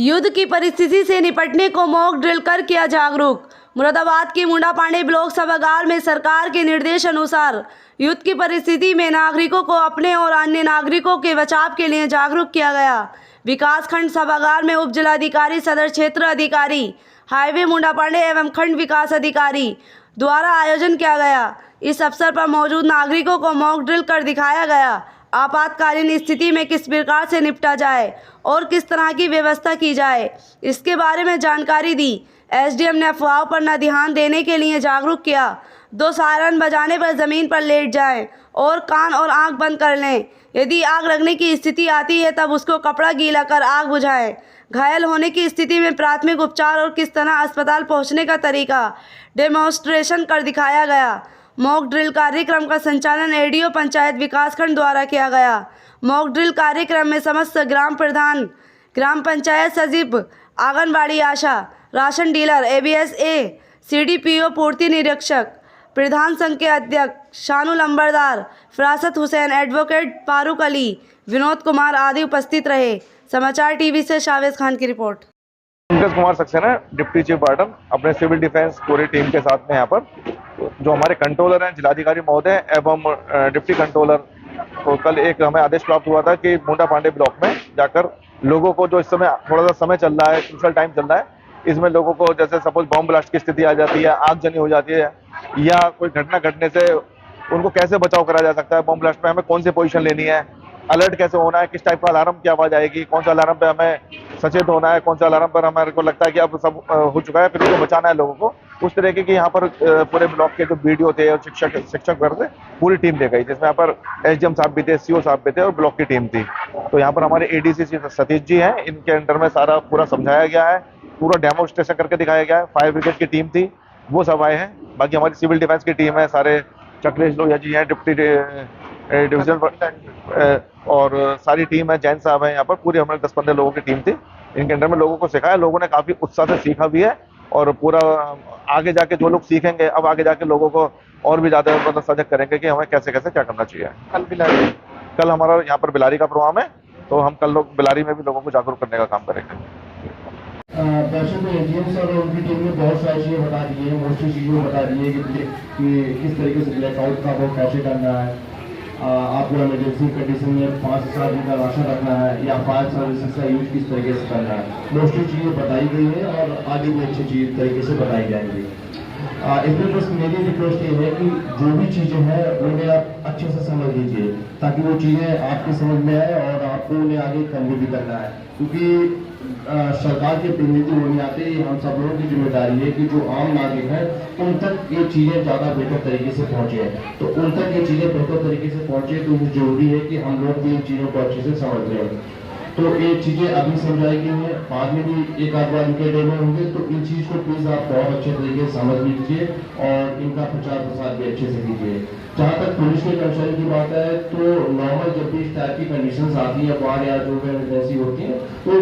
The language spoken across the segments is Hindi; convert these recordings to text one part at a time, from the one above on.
युद्ध की परिस्थिति से निपटने को मॉक ड्रिल कर किया जागरूक। मुरादाबाद के मुंडा पांडे ब्लॉक सभागार में सरकार के निर्देश अनुसार युद्ध की परिस्थिति में नागरिकों को अपने और अन्य नागरिकों के बचाव के लिए जागरूक किया गया। विकासखंड सभागार में उप जिलाधिकारी, सदर क्षेत्र अधिकारी, हाईवे मुंडा पांडे एवं खंड विकास अधिकारी द्वारा आयोजन किया गया। इस अवसर पर मौजूद नागरिकों को मॉक ड्रिल कर दिखाया गया। आपातकालीन स्थिति में किस प्रकार से निपटा जाए और किस तरह की व्यवस्था की जाए, इसके बारे में जानकारी दी। एसडीएम ने अफवाहों पर न ध्यान देने के लिए जागरूक किया। 2 सायरन बजाने पर ज़मीन पर लेट जाएं और कान और आंख बंद कर लें। यदि आग लगने की स्थिति आती है तब उसको कपड़ा गीला कर आग बुझाएं। घायल होने की स्थिति में प्राथमिक उपचार और किस तरह अस्पताल पहुंचने का तरीका डेमोन्स्ट्रेशन कर दिखाया गया। मॉक ड्रिल कार्यक्रम का संचालन एडीओ पंचायत विकासखंड द्वारा किया गया। मॉक ड्रिल कार्यक्रम में समस्त ग्राम प्रधान, ग्राम पंचायत सचिव, आंगनबाड़ी आशा, राशन डीलर, एबीएसए, सीडीपीओ पूर्ति निरीक्षक, प्रधान संघ के अध्यक्ष शानू लंबरदार, फरासत हुसैन, एडवोकेट फारूक अली, विनोद कुमार आदि उपस्थित रहे। समाचार टीवी से शावेज खान की report. Pankaj Kumar Saxena, deputy chief warden, अपने सिविल डिफेंस पूरी टीम के साथ में यहाँ पर जो हमारे कंट्रोलर हैं, जिलाधिकारी महोदय एवं डिप्टी कंट्रोलर, तो कल एक हमें आदेश प्राप्त हुआ था कि मुंडा पांडे ब्लॉक में जाकर लोगों को, जो इस समय थोड़ा सा समय चल रहा है, क्रूशल टाइम चल रहा है, इसमें लोगों को जैसे सपोज बॉम्ब ब्लास्ट की स्थिति आ जाती है, आगजनी हो जाती है या कोई घटना घटने से उनको कैसे बचाव करा जा सकता है, बॉम्ब ब्लास्ट में हमें कौन सी पोजीशन लेनी है, अलर्ट कैसे होना है, किस टाइप का अलार्म की आवाज आएगी, कौन सा अलार्म पे हमें सचेत होना है, कौन सा अलार्म पर हमारे को लगता है कि अब सब हो चुका है, फिर उसको बचाना है लोगों को। उस तरीके की यहाँ पर पूरे ब्लॉक के जो बीडीओ थे और शिक्षक वर्ग थे, पूरी टीम ले गई, जिसमें यहाँ पर एसडीएम साहब भी थे, सीओ साहब भी थे और ब्लॉक की टीम थी। तो यहाँ पर हमारे एडीसी सतीश जी हैं, इनके अंडर में सारा पूरा समझाया गया है, पूरा डेमोन्स्ट्रेशन करके दिखाया गया है। फायर ब्रिगेड की टीम थी, वो सब आए हैं। बाकी हमारी सिविल डिफेंस की टीम है, सारे चक्रेश लोहिया जी हैं, डिप्टी डिवीजन और सारी टीम है, जैन साहब है, यहाँ पर पूरी हमारे 10-15 लोगों की टीम थी। इनके अंडर में लोगों को सिखाया, लोगों ने काफी उत्साह से सीखा भी है और पूरा आगे जाके जो लोग सीखेंगे, अब आगे जाके लोगों को और भी ज्यादा मतलब सजग करेंगे कि हमें कैसे कैसे क्या करना चाहिए। कल हमारा यहाँ पर बिलारी का प्रोग्राम है, तो हम कल लोग बिलारी में भी लोगों को जागरूक करने का काम करेंगे। दर्शक में एजेंट्स और उनकी टीम ने बहुत सारी चीजें बता दी है, मोस्टली चीजें बता दी है कि किस तरीके से ब्लैकआउट का वो कैसे करना है, आपको इमरजेंसी कंडीशन में 5 से 7 दिन का राशन रखना है या फायर सर्विसेज का यूज किस तरीके से करना है। मोस्टली चीजें बताई गई है और आगे भी अच्छी चीज तरीके से बताई जाएंगी। इसमें बस मेरी रिक्वेस्ट ये है कि जो भी चीजें हैं उन्हें आप अच्छे से समझ लीजिए, ताकि वो चीजें आपकी समझ में आए और आपको उन्हें आगे कन्वे भी करना है, क्योंकि सरकार के प्रतिनिधि होने आते ही हम सब लोगों की जिम्मेदारी है कि जो आम नागरिक हैं उन तक ये चीजें ज्यादा बेहतर तरीके से पहुंचे। तो उन तक ये चीजें बेहतर तरीके से पहुंचे तो जरूरी है कि हम लोग भी इन चीजों को अच्छे से समझ लें। तो ये चीजें अभी समझाई गई हैं, बाद में भी एक आध बार इनके डेमो होंगे, तो इन चीज को प्लीज आप बहुत अच्छे तरीके से समझ लीजिए और इनका प्रचार प्रसार भी अच्छे से कीजिए। जहाँ तक पुलिस के कर्मचारी की बात है, तो नॉर्मल जब भी इस टाइप की कंडीशन आती है, बाढ़ या जो भी इमरजेंसी होती है, तो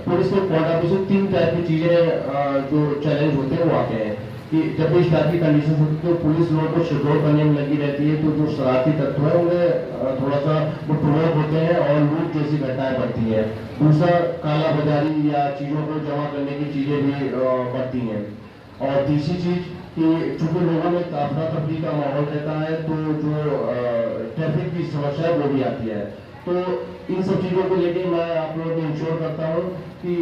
पुलिस के पॉइंट ऑफ व्यू से 3 टाइप की चीजें जो चैलेंज होते हैं वो आते हैं कि जब भी इस टाइप की कंडीशन होती है तो पुलिस लोगों को शिड्रोल करने में लगी रहती है, तो जो शरारती तत्व है उन्हें थोड़ा सा वो प्रमोट होते हैं और लूट जैसी घटनाएं बढ़ती है। दूसरा, काला बाजारी या चीजों को जमा करने की चीजें भी बढ़ती हैं। और तीसरी चीज कि चूंकि लोगों में अफरा तफरी का माहौल रहता है, तो जो ट्रैफिक की समस्या वो भी आती है। तो इन सब चीजों को लेकर मैं आप लोगों को इंश्योर करता हूँ कि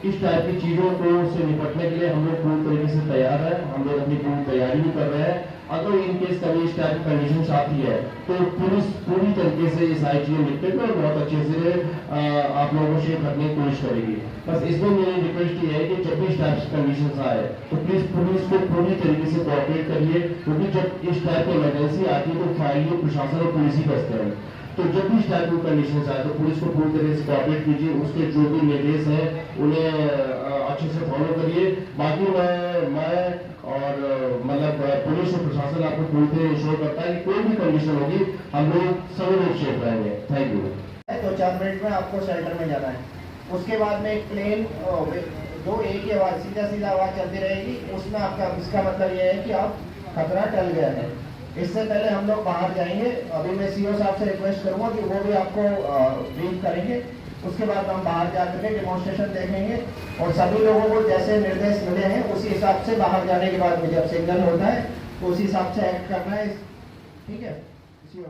इस टाइप की चीजों को से निपटने के लिए हम लोग पूरी तरीके से तैयार है, हम लोग अपनी पूरी तैयारी भी कर रहे हैं। अगर इन केस कभी इस टाइप की कंडीशन आती है तो पुलिस पूरी तरीके से ये सारी चीजें निपटेगी और बहुत अच्छे से आप लोगों को शेयर करने की कोशिश करेगी। बस इसमें मेरी रिक्वेस्ट ये है कि जब भी इस टाइप की कंडीशन आए तो प्लीज पुलिस को पूरी तरीके से कोऑपरेट करिए, क्योंकि जब इस टाइप की इमरजेंसी आती है तो फायरिंग प्रशासन और पुलिस ही बचते हैं। तो जब भी इस टाइप की कंडीशन आए तो पुलिस को पूरी तरह से कोऑपरेट कीजिए, उसके जो भी निर्देश हैं उन्हें अच्छे से फॉलो करिए। बाकी मैं और मतलब पुलिस और प्रशासन आपको पूरी तरह इंश्योर करता है कि कोई भी कंडीशन होगी हम लोग सभी लोग सेफ रहेंगे। Thank you. 2-4 मिनट में आपको शेल्टर में जाना है, उसके बाद में एक प्लेन जो एक ही आवाज सीधा आवाज चलती रहेगी, उसमें आपका इसका मतलब यह है कि आप खतरा टल गया है। इससे पहले हम लोग बाहर जाएंगे, अभी मैं सीओ साहब से रिक्वेस्ट करूंगा कि वो भी आपको ब्रीफ करेंगे। उसके बाद हम बाहर जाकर के डेमोन्स्ट्रेशन देखेंगे और सभी लोगों को जैसे निर्देश मिले हैं उसी हिसाब से बाहर जाने के बाद में जब सिग्नल होता है तो उसी हिसाब से एक्ट करना है। ठीक है, इसी